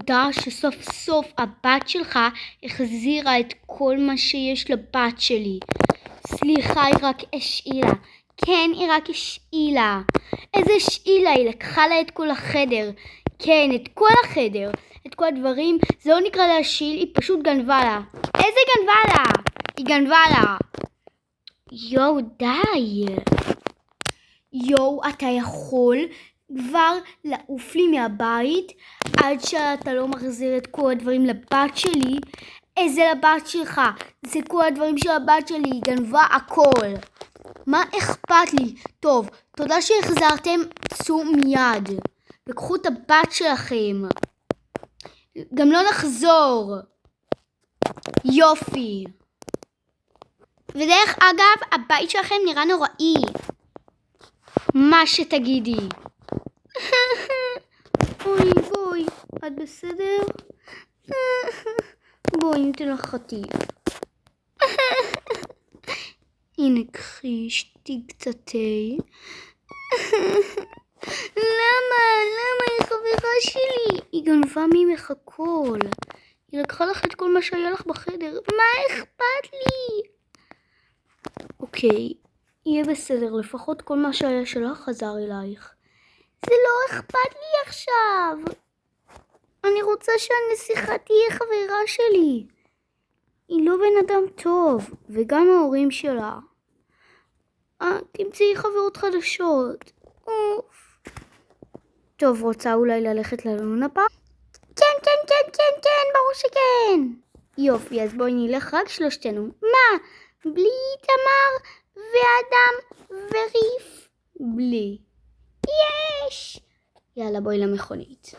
תודה שסוף סוף הבת שלך החזירה את כל מה שיש לבת שלי. סליחה, היא רק השאילה. כן, היא רק השאילה. איזה השאילה? היא לקחה לה את כל החדר. כן, את כל החדר. את כל הדברים. זה לא נקרא להשאיל, היא פשוט גנבה לה. איזה גנבה לה? היא גנבה לה. יואו, די. יואו, אתה יכול כבר לעוף לי מהבית עד שאתה לא מחזיר את כל הדברים לבת שלי? איזה לבת שלך? זה כל הדברים של הבת שלי, היא גנבה הכל. מה אכפת לי? טוב, תודה שהחזרתם, צאו מיד. וקחו את הבת שלכם. גם לא נחזור. יופי. ודרך אגב, הבית שלכם נראה נוראי. מה שתגידי. אוי, בואי, את בסדר? בואי, ניתן לך חטיף. הנה, קחי, שתי קצת תה. למה היא חברה שלי? היא גנבה ממך הכל. היא לקחה לך את כל מה שהיה לך בחדר. מה אכפת לי? אוקיי, יהיה בסדר, לפחות כל מה שהיה שלך חזר אלייך. זה לא אכפת לי עכשיו. אני רוצה שהנסיכה תהיה חברה שלי. היא לא בן אדם טוב, וגם ההורים שלה. תמצאי חברות חדשות. אוף. טוב, רוצה אולי ללכת ללונה פארק? כן, ברור שכן. יופי, אז בואי נלך רק שלושתנו. מה? בלי תמר ואדם וריף? בלי. יש! יאללה, בואי למכונית.